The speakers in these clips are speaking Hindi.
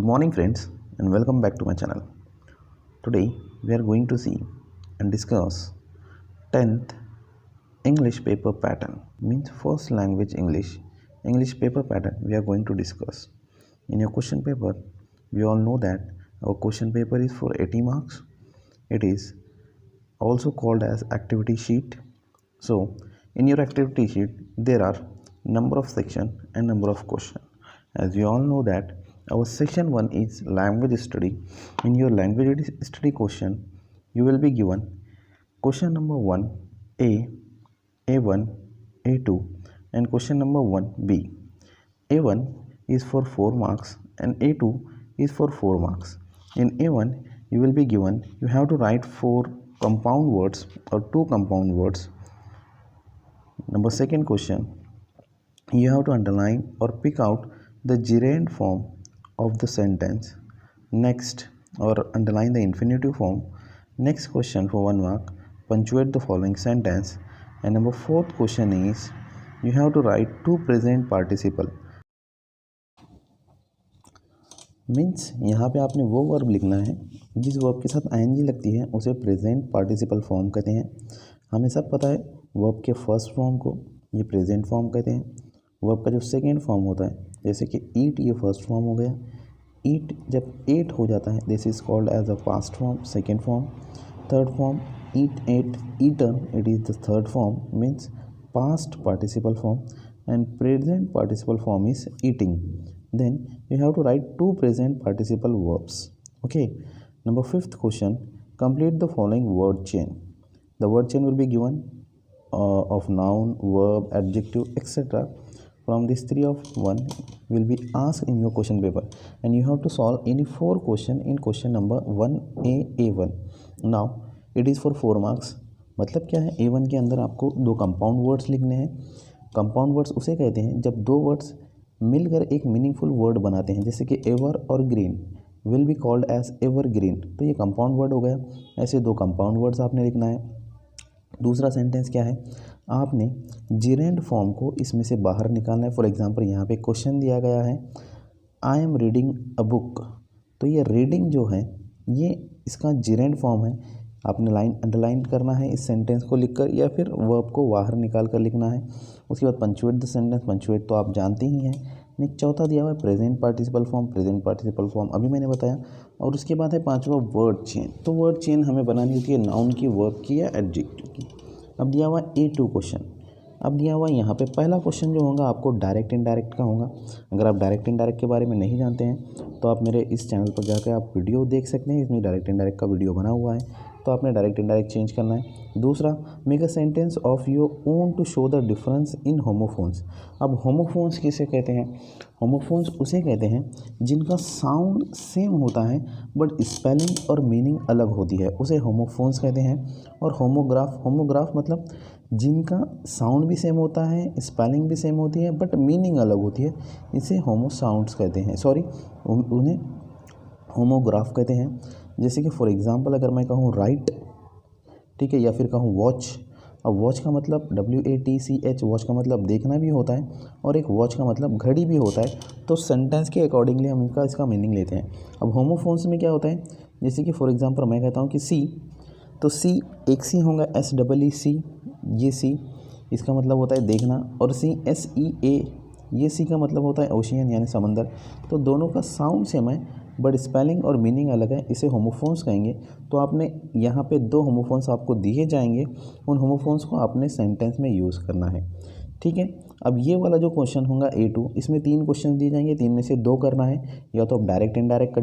Good morning friends and welcome back to my channel. Today we are going to see and discuss 10th English paper pattern, means first language English paper pattern we are going to discuss. In your question paper, we all know that our question paper is for 80 marks. It is also called as activity sheet. So in your activity sheet there are number of section and number of question. As we all know that our section 1 is language study. In your language study question, you will be given question number 1 A, A1, A2 and question number 1 B. A1 is for 4 marks and A2 is for 4 marks. In A1 you will be given, you have to write 4 compound words or 2 compound words. Number second question, you have to underline or pick out the gerund form of the sentence. Next, or underline the infinitive form. Next question for 1 mark, punctuate the following sentence. And number fourth question is, you have to write 2 present participle. Means यहाँ पे आपने वो वर्ब लिखना है जिस वर्ब के साथ आईएनजी लगती है उसे प्रेजेंट पार्टिसिपल फॉर्म कहते हैं। हमें सब पता है वर्ब के फर्स्ट फॉर्म को ये प्रेजेंट फॉर्म कहते हैं। वर्ब का जो सेकेंड फॉर्म होता है, जैसे कि ईट, ये फर्स्ट फॉर्म हो गया। ईट जब एट हो जाता है, this is called as a past form, second form. Third form, eat, ate, eaten, it is the third form, means past participle form. And present participle form is eating. Then you have to write 2 present participle verbs. Okay. Number 5th question, complete the following word chain. The word chain will be given of noun, verb, adjective, etc. From these 3 of 1 will be asked in your question paper, and you have to solve any 4 question in question number 1A, A1. Now it is for 4 marks. मतलब क्या है, A1 के अंदर आपको 2 कंपाउंड वर्ड्स लिखने हैं. कंपाउंड वर्ड्स उसे कहते हैं जब 2 वर्ड्स मिलकर एक मीनिंगफुल वर्ड बनाते हैं, जैसे कि एवर और green will be called as evergreen, तो ये कंपाउंड वर्ड हो गया। ऐसे 2 कंपाउंड वर्ड्स आपने लिखना है। दूसरा सेंटेंस क्या है, आपने जिरेंड फॉर्म को इसमें से बाहर निकालना है। फॉर एग्जांपल यहाँ पे क्वेश्चन दिया गया है, I am reading a book, तो ये रीडिंग जो है ये इसका जिरेंड फॉर्म है। आपने लाइन अंडरलाइन करना है इस सेंटेंस को लिखकर, या फिर वर्ब को बाहर निकाल कर लिखना है। उसके बाद पंचुएट द सेंटेंस, पंचुएट तो आप जानते ही हैं। नेक्स्ट चौथा दिया हुआ है present participle form, present participle form अभी मैंने बताया। और उसके बाद है 5वां वर्ड चेन। तो वर्ड चेन हमें बनानी होती है नाउन की, वर्ब की या एडजेक्टिव की। अब दिया हुआ A2 क्वेश्चन। अब दिया हुआ यहाँ पे पहला क्वेश्चन जो होगा आपको डायरेक्ट इनडायरेक्ट का होगा। अगर आप डायरेक्ट इनडायरेक्ट के बारे में नहीं जानते हैं तो आप मेरे इस चैनल पर जाकर आप वीडियो देख सकते हैं, इसमें डायरेक्ट इनडायरेक्ट का वीडियो बना हुआ है, तो आपने डायरेक्ट इनडायरेक्ट चेंज करना है। दूसरा, make a sentence of your own to show the difference in homophones. अब होमोफोन्स किसे कहते हैं, होमोफोन्स उसे कहते हैं जिनका साउंड सेम होता है बट स्पेलिंग और मीनिंग अलग होती है, उसे होमोफोन्स कहते हैं। और होमोग्राफ मतलब जिनका साउंड भी सेम होता है, स्पेलिंग भी सेम होती है बट मीनिंग अलग होती है, इसे होमो साउंड्स कहते हैं, उन्हें होमोग्राफ कहते हैं। जैसे कि फॉर एग्जांपल अगर मैं कहूँ राइट, ठीक है, या फिर कहूँ वॉच। अब वॉच का मतलब WATCH, वॉच का मतलब देखना भी होता है, और एक वॉच का मतलब घड़ी भी होता है। तो सेंटेंस के अकॉर्डिंगली हम इसका मीनिंग लेते हैं। अब होमोफोन्स में क्या होता है, जैसे कि फॉर एग्जांपल मैं कहता हूँ कि सी, तो सी एक सी होगा, SEEC, ये सी इसका मतलब होता है देखना, और CSEA ये सी का मतलब होता है ओशियन यानी समंदर। तो दोनों का साउंड सेम है बट स्पेलिंग और मीनिंग अलग है, इसे होमोफोन्स कहेंगे। तो आपने यहाँ पे 2 होमोफोन्स आपको दिए जाएंगे, उन होमोफोन्स को आपने सेंटेंस में यूज़ करना है, ठीक है। अब ये वाला जो क्वेश्चन होगा A2, इसमें 3 क्वेश्चन दिए जाएंगे, 3 में से 2 करना है। या तो आप डायरेक्ट इनडायरेक्ट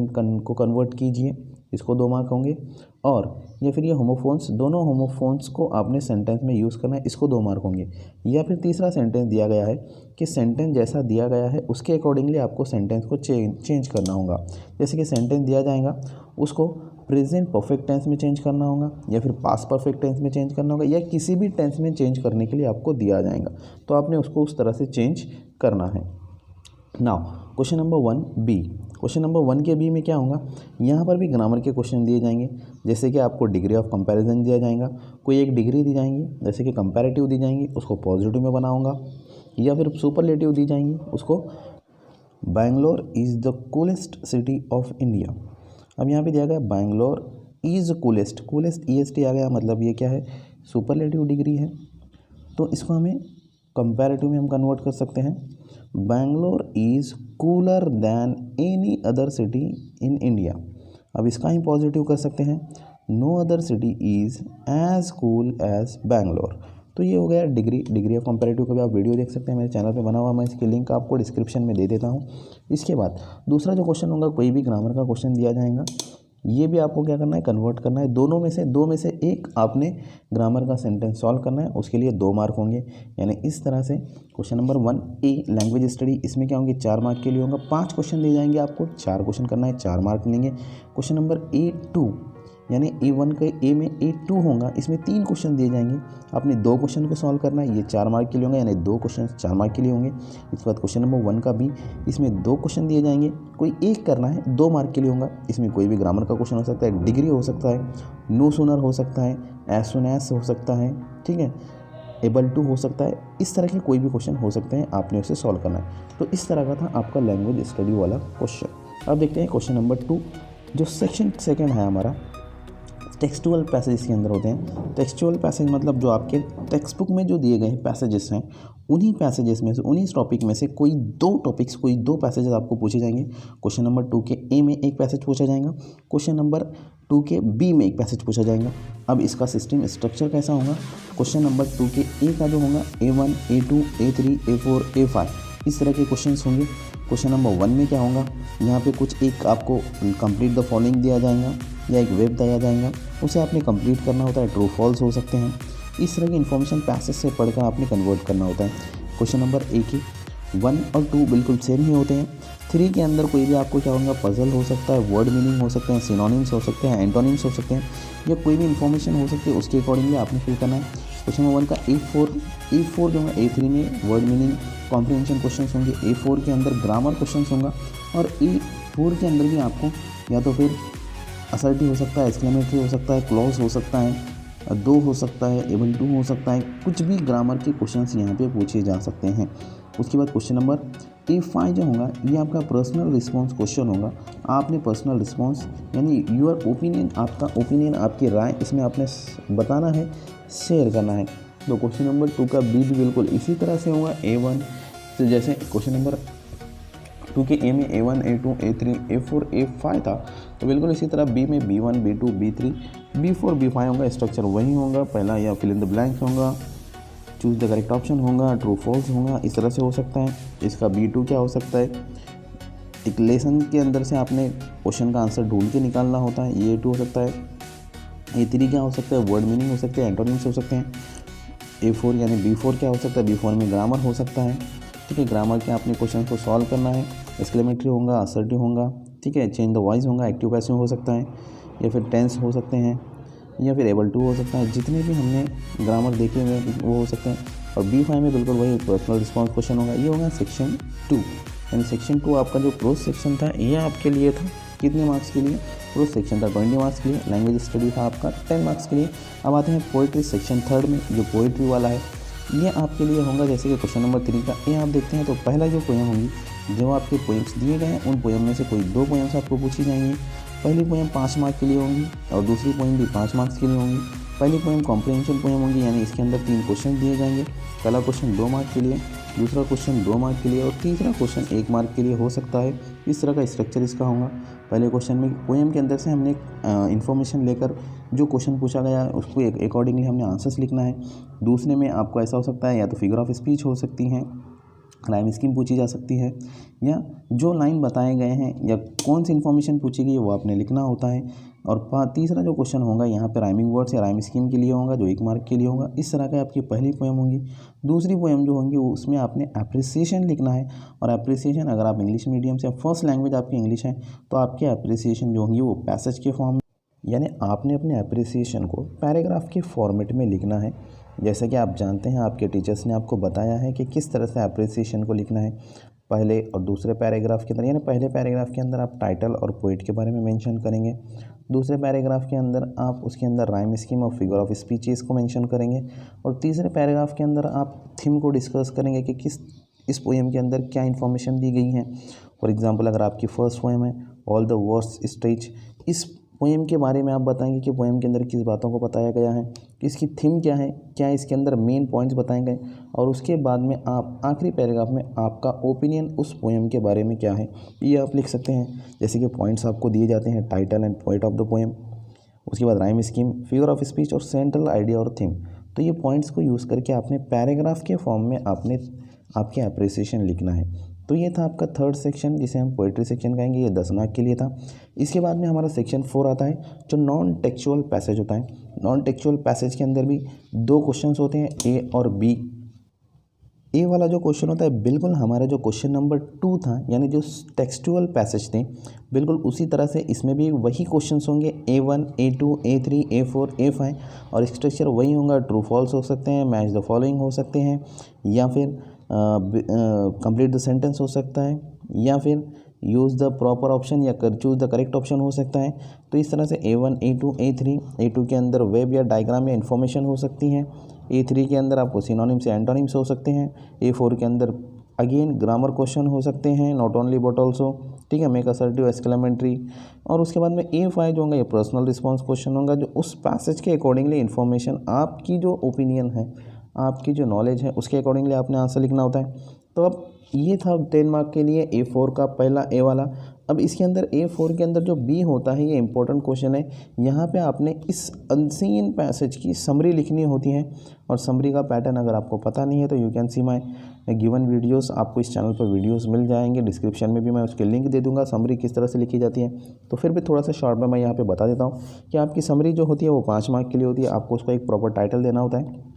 को कन्वर्ट कीजिए, इसको 2 मार्क होंगे, और या फिर ये होमोफोन्स, दोनों होमोफोन्स को आपने सेंटेंस में यूज़ करना है, इसको 2 मार्क होंगे। या फिर तीसरा सेंटेंस दिया गया है कि सेंटेंस जैसा दिया गया है उसके अकॉर्डिंगली आपको सेंटेंस को चेंज करना होगा। जैसे कि सेंटेंस दिया जाएगा उसको प्रेजेंट परफेक्ट टेंस में चेंज करना होगा, या फिर पास्ट परफेक्ट टेंस में चेंज करना होगा, या किसी भी टेंस में चेंज करने के लिए आपको दिया जाएगा, तो आपने उसको उस तरह से चेंज करना है। Now question number 1 B. Question number 1 के बी में क्या होगा, यहाँ पर भी ग्रामर के क्वेश्चन दिए जाएंगे। जैसे कि आपको डिग्री ऑफ कंपैरिजन दिया जाएगा, कोई एक डिग्री दी जाएंगी, जैसे कि कंपैरेटिव दी जाएंगी, उसको पॉजिटिव में बनाऊंगा, या फिर सुपरलेटिव दी जाएंगी, उसको Bangalore is the coolest city of India. अब यहाँ पे दिया गया Bangalore is coolest, coolest EST आ गया, मतलब ये क्या है, सुपरलेटिव डिग्री है। तो इसको हमें कंपैरेटिव में हम कन्वर्ट कर सकते हैं, Bangalore is cooler than any other city in India. अब इसका ही पॉजिटिव कर सकते हैं, no other city is as cool as Bangalore. तो ये हो गया डिग्री ऑफ कंपैरेटिव का भी आप वीडियो देख सकते हैं, मेरे चैनल पे बना हुआ, मैं इसकी लिंक आपको डिस्क्रिप्शन में दे देता हूँ। इसके बाद दूसरा जो क्वेश्चन होगा, कोई भी ग्रामर का क्वेश्चन दिया जाएगा, ये भी आपको क्या करना है, कन्वर्ट करना है। दो में से एक आपने ग्रामर का सेंटेंस सॉल्व करना है, उसके लिए 2 मार्क होंगे। यानी इस तरह से question number 1A language study, इसमें क्या होंगे, 4 मार्क के लिए होगा। 5 क्वेश्चन दिए जाएंगे आपको, 4 क्वेश्चन करना है, 4 मार्क मिलेंगे। क्वेश्चन नंबर A2 यानी A1 के A में A2 होगा, इसमें 3 क्वेश्चन दिए जाएंगे, आपने 2 क्वेश्चन को सॉल्व करना है, ये 4 मार्क के लिए होंगे, यानी 2 क्वेश्चन 4 मार्क के लिए होंगे। इसके बाद क्वेश्चन नंबर 1 का B, इसमें 2 क्वेश्चन दिए जाएंगे, कोई एक करना है, 2 मार्क के लिए होगा। इसमें कोई भी ग्रामर का क्वेश्चन हो सकता है, डिग्री हो सकता है, नो सूनर हो सकता है, एज सुन एज हो सकता है, ठीक है, एबल टू हो सकता है, इस तरह के कोई भी क्वेश्चन हो सकते हैं, आपने उसे सॉल्व करना है। तो इस तरह का था आपका लैंग्वेज स्टडी वाला क्वेश्चन। अब देखते हैं क्वेश्चन नंबर 2, जो सेक्शन सेकंड है हमारा, टेक्सचुअल पैसेज के अंदर होते हैं। टेक्सचुअल पैसेज मतलब जो आपके टेक्स्ट बुक में जो दिए गए पैसेजेस हैं, उन्हीं पैसेजेस में से, उन्हीं टॉपिक में से कोई 2 पैसेजेस आपको पूछे जाएंगे। क्वेश्चन नंबर 2 के A में एक पैसेज पूछा जाएगा, क्वेश्चन नंबर 2 के B में एक पैसेज पूछा जाएगा। अब इसका सिस्टम स्ट्रक्चर कैसा होगा, क्वेश्चन नंबर 2 के A का जो होगा A1, A2, A3, A4, A5, इस तरह के क्वेश्चन होंगे। क्वेश्चन नंबर 1 में क्या होगा, यहाँ पे कुछ एक आपको कंप्लीट द फॉलोइंग दिया जाएगा या एक वेब दिया जाएगा, उसे आपने कंप्लीट करना होता है, ट्रू फॉल्स हो सकते हैं। इस तरह की इन्फॉर्मेशन पैसेज से पढ़कर आपने कन्वर्ट करना होता है। क्वेश्चन नंबर 1 और 2 बिल्कुल सेम ही होते हैं। 3 के अंदर कोई भी आपको क्या होगा, पजल हो सकता है, वर्ड मीनिंग हो सकते हैं, सिनोनिम्स हो सकते हैं, एंटोनिम्स हो सकते हैं, या कोई भी इन्फॉर्मेशन हो सकती है, उसके अकॉर्डिंगली आपने फिल करना है। क्वेश्चन नंबर 1 का A4 जो है, A3 में वर्ड मीनिंग कॉम्प्रिहेंशन क्वेश्चन होंगे, A4 के अंदर ग्रामर क्वेश्चन होगा, और A4 के अंदर भी आपको या तो फिर असर्टिव हो सकता है, एक्सक्लेमेटरी हो सकता है, क्लॉज हो सकता है, 2 हो सकता है, एबल टू हो सकता है, कुछ भी ग्रामर के क्वेश्चंस यहाँ पे पूछे जा सकते हैं। उसके बाद क्वेश्चन नंबर A5 जो होगा, ये आपका पर्सनल रिस्पॉन्स क्वेश्चन होगा। आपने पर्सनल रिस्पॉन्स यानी योर ओपिनियन, आपका ओपिनियन, आपकी राय इसमें आपने बताना है, शेयर करना है। तो क्वेश्चन नंबर 2 का B भी बिल्कुल इसी तरह से होगा। A1 तो जैसे क्वेश्चन नंबर 2 के A में A1, A2, A3, A4, A5 था, तो बिल्कुल इसी तरह B में B1, B2, B3, B4, B5 होगा। स्ट्रक्चर वही होगा, पहला या फिल इन द ब्लैंक्स होगा, चूज़ द करेक्ट ऑप्शन होगा, ट्रू फॉल्स होगा, इस तरह से हो सकता है। इसका B2 क्या हो सकता है, एक लेसन के अंदर से आपने क्वेश्चन का आंसर ढूंढ के निकालना होता है, ये 2 हो सकता है। A3 क्या हो सकता है, वर्ड मीनिंग हो सकते हैं, एंटोनिम्स हो सकते हैं। A4 यानी B4 क्या हो सकता है, B4 में ग्रामर हो सकता है, ठीक है, ग्रामर के आपने क्वेश्चन को सॉल्व करना है, एक्सक्लेमेटरी होगा, असर्टिव होगा, ठीक है, चेंज द वॉइस होगा, एक्टिव पैसिव हो सकता है, या फिर टेंस हो सकते हैं, या फिर एबल टू हो सकता है, जितने भी हमने ग्रामर देखे हुए वो हो सकते हैं। और B5 में बिल्कुल वही पर्सनल रिस्पॉन्स क्वेश्चन होगा। ये होगा सेक्शन 2, यानी सेक्शन 2 आपका जो क्रॉस सेक्शन था, ये आपके लिए था कितने मार्क्स के लिए, क्रॉस सेक्शन था 20 मार्क्स के लिए, लैंग्वेज स्टडी था आपका 10 मार्क्स के लिए। अब आते हैं पोइट्री सेक्शन 3 में, जो पोइट्री वाला है, ये आपके लिए होगा। जैसे कि क्वेश्चन नंबर 3 का ये आप देखते हैं, तो पहला जो पोएम होंगी, जो आपके पोएम्स दिए गए हैं, उन पोएम में से कोई 2 पोएम्स आपको पूछी जाएंगी। पहली पोएम 5 मार्क के लिए होंगी और दूसरी पोएम भी 5 मार्क्स के लिए होंगी। पहली पोएम कॉम्प्रिहेंशन पोएम होगी, यानी इसके अंदर 3 क्वेश्चन दिए जाएंगे। पहला क्वेश्चन 2 मार्क के लिए, दूसरा क्वेश्चन 2 मार्क के लिए और तीसरा क्वेश्चन 1 मार्क के लिए हो सकता है। इस तरह का स्ट्रक्चर इसका होगा। पहले क्वेश्चन में पोएम के अंदर से हमने इन्फॉर्मेशन लेकर जो क्वेश्चन पूछा गया है उसको अकॉर्डिंगली हमने आंसर्स लिखना है। दूसरे में आपको ऐसा हो सकता है, या तो फिगर ऑफ स्पीच हो सकती हैं, राइम स्कीम पूछी जा सकती है, या जो लाइन बताए गए हैं या कौन सी इन्फॉर्मेशन पूछी गई है वो आपने लिखना होता है। और तीसरा जो क्वेश्चन होगा यहाँ पे राइमिंग वर्ड्स या राइम स्कीम के लिए होगा, जो 1 मार्क के लिए होगा। इस तरह का आपकी पहली पोएम होगी। दूसरी पोएम जो होंगी उसमें आपने अप्रिसिएशन लिखना है, और अप्रिसिएशन अगर आप इंग्लिश मीडियम से, फर्स्ट लैंग्वेज आपकी इंग्लिश है, तो आपके अप्रिसिएशन जो होंगी वो पैसेज के फॉर्म, यानी आपने अपने अप्रिसिएशन को पैराग्राफ के फॉर्मेट में लिखना है। जैसा कि आप जानते हैं, आपके टीचर्स ने आपको बताया है कि किस तरह से अप्रिसिएशन को लिखना है। पहले और दूसरे पैराग्राफ के अंदर, यानी पहले पैराग्राफ के अंदर आप टाइटल और पोइट के बारे में मेंशन करेंगे। दूसरे पैराग्राफ के अंदर आप उसके अंदर राइम स्कीम और फिगर ऑफ स्पीचेस को मेंशन करेंगे। और तीसरे पैराग्राफ के अंदर आप थीम को डिस्कस करेंगे कि किस इस पोएम के अंदर क्या इन्फॉर्मेशन दी गई है। फॉर एग्जांपल अगर आपकी फर्स्ट पोएम है ऑल द वर्स स्टेज, इस पोएम के बारे में आप बताएंगे कि पोएम के अंदर किस बातों को बताया गया है, इसकी थीम क्या है, क्या इसके अंदर मेन पॉइंट्स बताए गए, और उसके बाद में आप आखिरी पैराग्राफ में आपका ओपिनियन उस पोएम के बारे में क्या है ये आप लिख सकते हैं। जैसे कि पॉइंट्स आपको दिए जाते हैं, title and point of the poem, उसके बाद rhyme scheme, figure of speech और सेंट्रल आइडिया और थीम। तो ये पॉइंट्स को यूज़ करके आपने पैराग्राफ के फॉर्म में आपने आपके अप्रिसिएशन लिखना है। तो ये था आपका थर्ड सेक्शन जिसे हम पोइट्री सेक्शन कहेंगे, ये 10 मार्क के लिए था। इसके बाद में हमारा सेक्शन 4 आता है जो नॉन टेक्चुअल पैसेज होता है। नॉन टेक्चुअल पैसेज के अंदर भी 2 क्वेश्चंस होते हैं, ए और बी। ए वाला जो क्वेश्चन होता है बिल्कुल हमारा जो क्वेश्चन नंबर 2 था, यानी जो टेक्सचुअल पैसेज थे बिल्कुल उसी तरह से इसमें भी वही क्वेश्चंस होंगे, A1, A2, A3, A4, A5, और स्ट्रक्चर वही होगा। ट्रू फॉल्स हो सकते हैं, मैच द फॉलोइंग हो सकते हैं, या फिर कंप्लीट द सेंटेंस हो सकता है, या फिर यूज़ द प्रॉपर ऑप्शन या चूज़ द करेक्ट ऑप्शन हो सकता है। तो इस तरह से A1, A2, A3, A2 के अंदर वेब या डायग्राम या इन्फॉर्मेशन हो सकती है, A3 के अंदर आपको सिनोनिम्स या एंटोनिम्स हो सकते हैं, A4 के अंदर अगेन ग्रामर क्वेश्चन हो सकते हैं, नॉट ओनली बट ऑल्सो, ठीक है, मेक असर्टिव, एक्सक्लेमेटरी। और उसके बाद में A5 जो होगा ये पर्सनल रिस्पॉन्स क्वेश्चन होगा, जो उस पैसेज के अकॉर्डिंगली इन्फॉर्मेशन, आपकी जो ओपिनियन है, आपकी जो नॉलेज है उसके अकॉर्डिंगली आपने आंसर लिखना होता है। तो अब ये था 10 मार्क के लिए A4 का पहला ए वाला। अब इसके अंदर A4 के अंदर जो B होता है ये इंपॉर्टेंट क्वेश्चन है। यहाँ पे आपने इस अनसीन पैसेज की समरी लिखनी होती है, और समरी का पैटर्न अगर आपको पता नहीं है तो you can see my given videos, आपको इस चैनल पर वीडियोस मिल जाएंगे, डिस्क्रिप्शन में भी मैं उसके लिंक दे दूंगा समरी किस तरह से लिखी जाती है। तो फिर भी थोड़ा सा शॉर्ट में मैं यहाँ पे बता देता हूँ कि आपकी समरी जो होती है वो 5 मार्क के लिए होती है। आपको उसको एक प्रॉपर टाइटल देना होता है।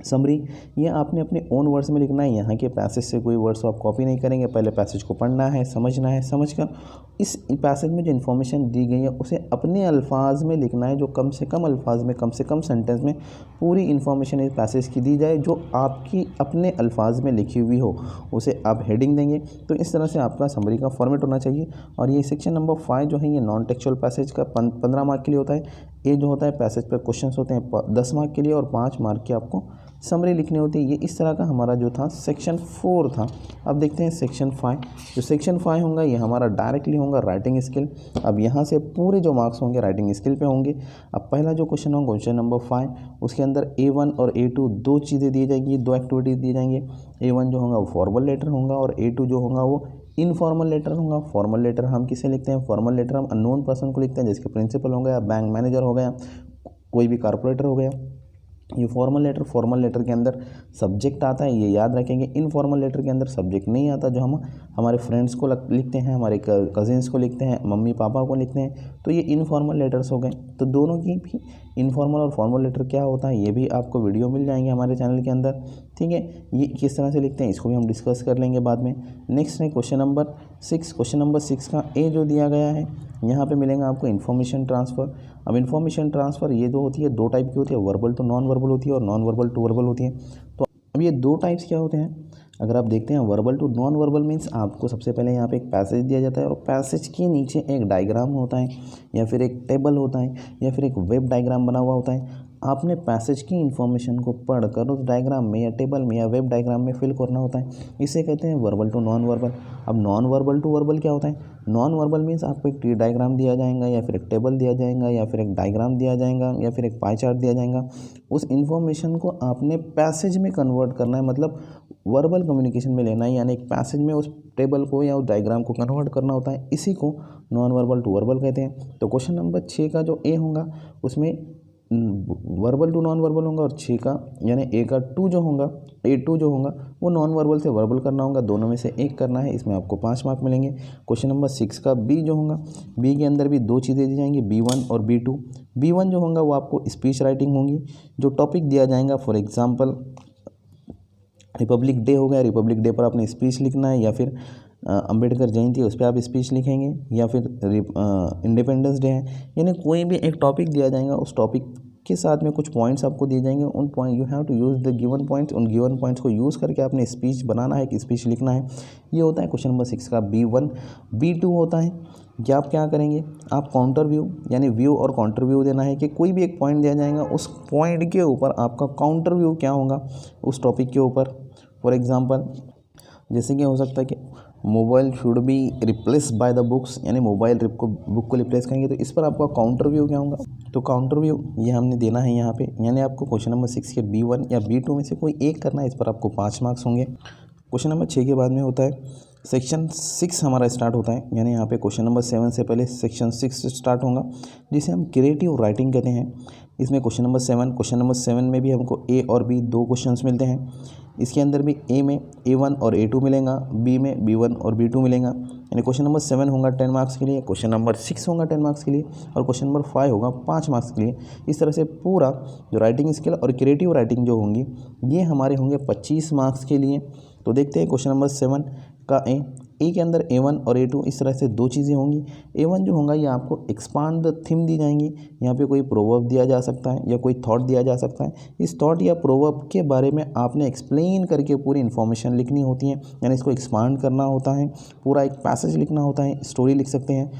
समरी ये आपने अपने ओन वर्ड्स में लिखना है, यहाँ के पैसेज से कोई वर्ड्स आप कॉपी नहीं करेंगे, पहले पैसेज को पढ़ना है, समझना है, समझकर इस पैसेज में जो इन्फॉर्मेशन दी गई है उसे अपने अल्फाज में लिखना है, जो कम से कम अल्फाज में, कम से कम सेंटेंस में पूरी इन्फॉर्मेशन इस पैसेज की दी जाए, जो आपकी अपने अल्फाज में लिखी हुई हो, उसे आप हेडिंग देंगे। तो इस तरह से आपका समरी का फॉर्मेट होना चाहिए। और ये सेक्शन नंबर 5 जो है ये नॉन टेक्चुअल पैसेज का 15 मार्क के लिए होता है। ये जो होता है पैसेज पर क्वेश्चन होते हैं 10 मार्क के लिए, और 5 मार्क की आपको समरी लिखनी होती है। ये इस तरह का हमारा जो था सेक्शन 4 था। अब देखते हैं सेक्शन 5। जो सेक्शन 5 होगा ये हमारा डायरेक्टली होगा राइटिंग स्किल। अब यहाँ से पूरे जो मार्क्स होंगे राइटिंग स्किल पे होंगे। अब पहला जो क्वेश्चन होगा क्वेश्चन नंबर 5, उसके अंदर A1 और A2 दो चीज़ें दी जाएंगी, 2 एक्टिविटीज़ दी जाएंगे। A1 जो होगा वो फॉर्मल लेटर होगा, और A2 जो होगा वो इनफॉर्मल लेटर होगा। फॉर्मल लेटर हम किसे लिखते हैं, फॉर्मल लेटर हम अननोन पर्सन को लिखते हैं, जैसे प्रिंसिपल हो गया, बैंक मैनेजर हो गया, कोई भी कारपोरेटर हो गया। ये फॉर्मल लेटर के अंदर सब्जेक्ट आता है, ये याद रखेंगे। इनफॉर्मल लेटर के अंदर सब्जेक्ट नहीं आता, जो हम हमारे फ्रेंड्स को लिखते हैं, हमारे कजिन्स को लिखते हैं, मम्मी पापा को लिखते हैं। तो ये इनफॉर्मल लेटर्स हो गए। तो दोनों की भी इनफॉर्मल और फॉर्मल लेटर क्या होता है ये भी आपको वीडियो मिल जाएंगे हमारे चैनल के अंदर, ठीक है। ये किस तरह से लिखते हैं इसको भी हम डिस्कस कर लेंगे बाद में। नेक्स्ट है क्वेश्चन नंबर 6। क्वेश्चन नंबर 6 का ए जो दिया गया है, यहाँ पे मिलेगा आपको इन्फॉर्मेशन ट्रांसफ़र। अब इन्फॉर्मेशन ट्रांसफ़र ये जो होती है 2 टाइप की होती है, वर्बल टू नॉन वर्बल होती है और नॉन वर्बल टू वर्बल होती है। तो अब ये 2 टाइप्स क्या होते हैं, अगर आप देखते हैं verbal to non verbal means आपको सबसे पहले यहाँ पे एक पैसेज दिया जाता है, और पैसेज के नीचे एक डायग्राम होता है, या फिर एक टेबल होता है, या फिर एक वेब डायग्राम बना हुआ होता है। आपने पैसेज की इन्फॉर्मेशन को पढ़कर उस डायग्राम में या टेबल में या वेब डायग्राम में फिल करना होता है। इसे कहते हैं वर्बल टू नॉन वर्बल। अब नॉन वर्बल टू वर्बल क्या होता है, नॉन वर्बल मीन्स आपको एक ट्री डायग्राम दिया जाएगा, या फिर एक टेबल दिया जाएगा, या फिर एक डायग्राम दिया जाएगा, या फिर एक पाई चार्ट दिया जाएगा। उस इन्फॉर्मेशन को आपने पैसेज में कन्वर्ट करना है, मतलब वर्बल कम्युनिकेशन में लेना है, यानी एक पैसेज में उस टेबल को या उस डायग्राम को कन्वर्ट करना होता है। इसी को नॉन वर्बल टू वर्बल कहते हैं। तो क्वेश्चन नंबर 6 का जो ए होगा उसमें वर्बल टू नॉन वर्बल होगा, और 6 का यानी ए का 2 जो होगा, A2 जो होगा वो नॉन वर्बल से वर्बल करना होगा, दोनों में से एक करना है। इसमें आपको 5 मार्क मिलेंगे। क्वेश्चन नंबर 6 का बी जो होगा, बी के अंदर भी 2 चीज़ें दी जाएंगी, B1 और B2। B1 जो होगा वो आपको स्पीच राइटिंग होंगी, जो टॉपिक दिया जाएगा, फॉर एग्जाम्पल रिपब्लिक डे हो गया, रिपब्लिक डे पर आपने स्पीच लिखना है, या फिर अंबेडकर जयंती है उस पर आप स्पीच लिखेंगे, या फिर इंडिपेंडेंस डे है, यानी कोई भी एक टॉपिक दिया जाएगा, उस टॉपिक के साथ में कुछ पॉइंट्स आपको दिए जाएंगे। उन point you have to use the given points, उन गिवन पॉइंट्स को यूज़ करके आपने स्पीच बनाना है, कि स्पीच लिखना है। ये होता है क्वेश्चन नंबर 6 का B1। B2 होता है कि आप क्या करेंगे, आप काउंटर व्यू यानी व्यू और काउंटर व्यू देना है, कि कोई भी एक पॉइंट दिया जाएगा, उस पॉइंट के ऊपर आपका काउंटर व्यू क्या होगा उस टॉपिक के ऊपर। फॉर एग्जांपल जैसे कि हो सकता है कि mobile should be replace by the books, यानी मोबाइल बुक को रिप्लेस करेंगे, तो इस पर आपका काउंटर व्यू क्या होगा? तो काउंटर व्यू ये हमने देना है यहाँ पे, यानी आपको क्वेश्चन नंबर 6 के B1 या B2 में से कोई एक करना है, इस पर आपको 5 मार्क्स होंगे। क्वेश्चन नंबर 6 के बाद में होता है सेक्शन 6 हमारा स्टार्ट होता है, यानी यहाँ पे क्वेश्चन नंबर 7 से पहले सेक्शन 6 स्टार्ट होगा, जिसे हम क्रिएटिव राइटिंग कहते हैं। इसमें क्वेश्चन नंबर 7 में भी हमको A और B 2 क्वेश्चंस मिलते हैं। इसके अंदर भी A में A1 और A2 मिलेगा, B में B1 और B2 मिलेगा, यानी क्वेश्चन नंबर 7 होगा 10 मार्क्स के लिए, क्वेश्चन नंबर 6 होगा 10 मार्क्स के लिए, और क्वेश्चन नंबर 5 होगा 5 मार्क्स के लिए। इस तरह से पूरा जो राइटिंग स्किल और क्रिएटिव राइटिंग जो होंगी ये हमारे होंगे 25 मार्क्स के लिए। तो देखते हैं क्वेश्चन नंबर 7 का ए के अंदर A1 और A2 इस तरह से 2 चीज़ें होंगी। A1 जो होगा ये आपको एक्सपांड द थीम दी जाएंगी, यहाँ पे कोई प्रोवर्ब दिया जा सकता है या कोई थॉट दिया जा सकता है। इस थॉट या प्रोवर्ब के बारे में आपने एक्सप्लेन करके पूरी इन्फॉर्मेशन लिखनी होती है, यानी इसको एक्सपांड करना होता है, पूरा एक पैसेज लिखना होता है, स्टोरी लिख सकते हैं।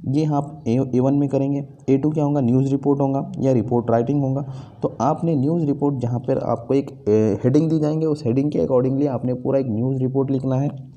ये आप A1 में करेंगे। A2 क्या होगा? न्यूज़ रिपोर्ट होगा या रिपोर्ट राइटिंग होगा। तो आपने न्यूज़ रिपोर्ट जहाँ पर आपको एक हेडिंग दी जाएंगे, उस हेडिंग के अकॉर्डिंगली आपने पूरा एक न्यूज़ रिपोर्ट लिखना है।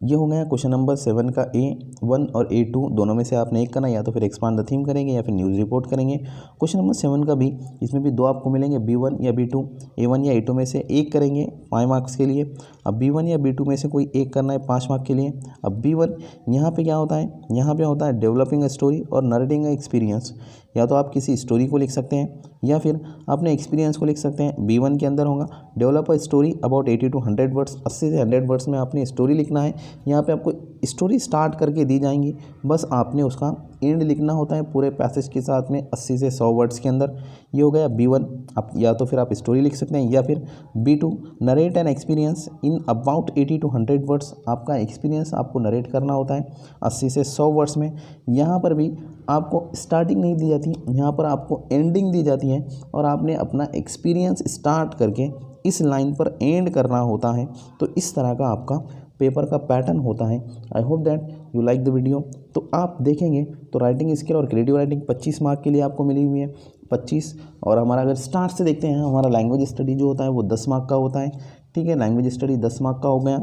ये हो गया क्वेश्चन नंबर 7 का A1 और A2 दोनों में से आपने एक करना, या तो फिर एक्सपांड द थीम करेंगे या फिर न्यूज़ रिपोर्ट करेंगे। क्वेश्चन नंबर 7 का भी, इसमें भी 2 आपको मिलेंगे, B1 या B2। A1 या A2 में से एक करेंगे 5 मार्क्स के लिए। अब B1 या B2 में से कोई एक करना है 5 मार्क्स के लिए। अब B1 यहाँ पे क्या होता है? यहाँ पे होता है डेवलपिंग अ स्टोरी और नरेटिंग एक्सपीरियंस। या तो आप किसी स्टोरी को लिख सकते हैं या फिर अपने एक्सपीरियंस को लिख सकते हैं। B1 के अंदर होगा develop a story about 80 to 100 words, 80 से 100 वर्ड्स में आपने स्टोरी लिखना है। यहाँ पे आपको स्टोरी स्टार्ट करके दी जाएंगी, बस आपने उसका एंड लिखना होता है पूरे पैसेज के साथ में 80 से 100 वर्ड्स के अंदर। ये हो गया B1। आप या तो फिर आप स्टोरी लिख सकते हैं, या फिर B2 narrate an experience in about 80 to 100 words. आपका एक्सपीरियंस आपको नरेट करना होता है 80 से 100 वर्ड्स में। यहाँ पर भी आपको स्टार्टिंग नहीं दी जाती, यहाँ पर आपको एंडिंग दी जाती है, और आपने अपना एक्सपीरियंस स्टार्ट करके इस लाइन पर एंड करना होता है। तो इस तरह का आपका पेपर का पैटर्न होता है। I hope that you like the video. तो आप देखेंगे तो राइटिंग स्किल और क्रिएटिव राइटिंग 25 मार्क के लिए आपको मिली हुई है, 25। और हमारा अगर स्टार्ट से देखते हैं, हमारा लैंग्वेज स्टडी जो होता है वो 10 मार्क का होता है। ठीक है, लैंग्वेज स्टडी 10 मार्क का हो गया।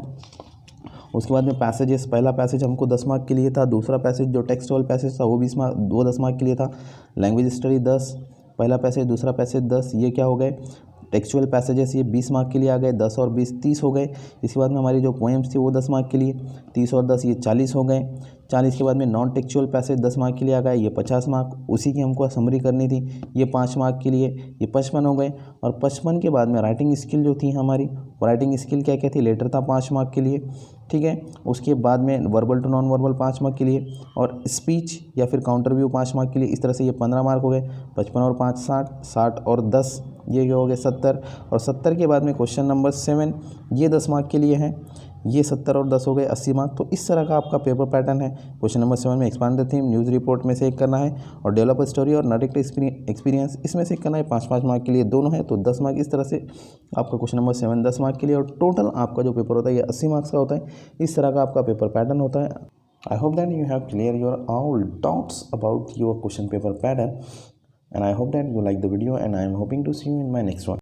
उसके बाद में पैसेजेस, पहला पैसेज हमको 10 मार्क के लिए था, दूसरा पैसेज जो टेक्सचुअल पैसेज था वो 10 मार्क के लिए था। लैंग्वेज स्टडी 10, पहला पैसेज, दूसरा पैसेज 10, ये क्या हो गए? टेक्सचुअल पैसेजेस ये 20 मार्क के लिए आ गए, 10 और 20 30 हो गए। इसके बाद में हमारी जो पोएम्स थी वो 10 मार्क के लिए, 30 और 10 ये 40 हो गए। 40 के बाद में नॉन टेक्सचुअल पैसेज 10 मार्क के लिए आ गए, ये 50 मार्क। उसी की हमको समरी करनी थी, ये 5 मार्क के लिए, ये 55 हो गए। और 55 के बाद में राइटिंग स्किल जो थी हमारी, राइटिंग स्किल क्या क्या थी? लेटर था 5 मार्क के लिए। ठीक है, उसके बाद में verbal to non verbal 5 mark के लिए, और स्पीच या फिर काउंटर व्यू 5 मार्क के लिए। इस तरह से ये 15 मार्क हो गए। 55 और 5 60, 60 और 10 ये हो गए 70। और 70 के बाद में क्वेश्चन नंबर 7 ये 10 मार्क के लिए है, ये 70 और 10 हो गए 80 मार्क। तो इस तरह का आपका पेपर पैटर्न है। क्वेश्चन नंबर 7 में expand the theme, news report में से एक करना है, और डेवलप स्टोरी और नरेट एक्सपीरियंस इसमें से एक करना है। 5-5 मार्क के लिए दोनों है, तो 10 मार्क। इस तरह से आपका क्वेश्चन नंबर 7 10 मार्क के लिए, और टोटल आपका जो पेपर होता है ये 80 मार्क्स का होता है। इस तरह का आपका पेपर पैटर्न होता है। I hope that you have clear your all doubts about your question paper pattern, and I hope that you like the video, and I am hoping to see you in my next one.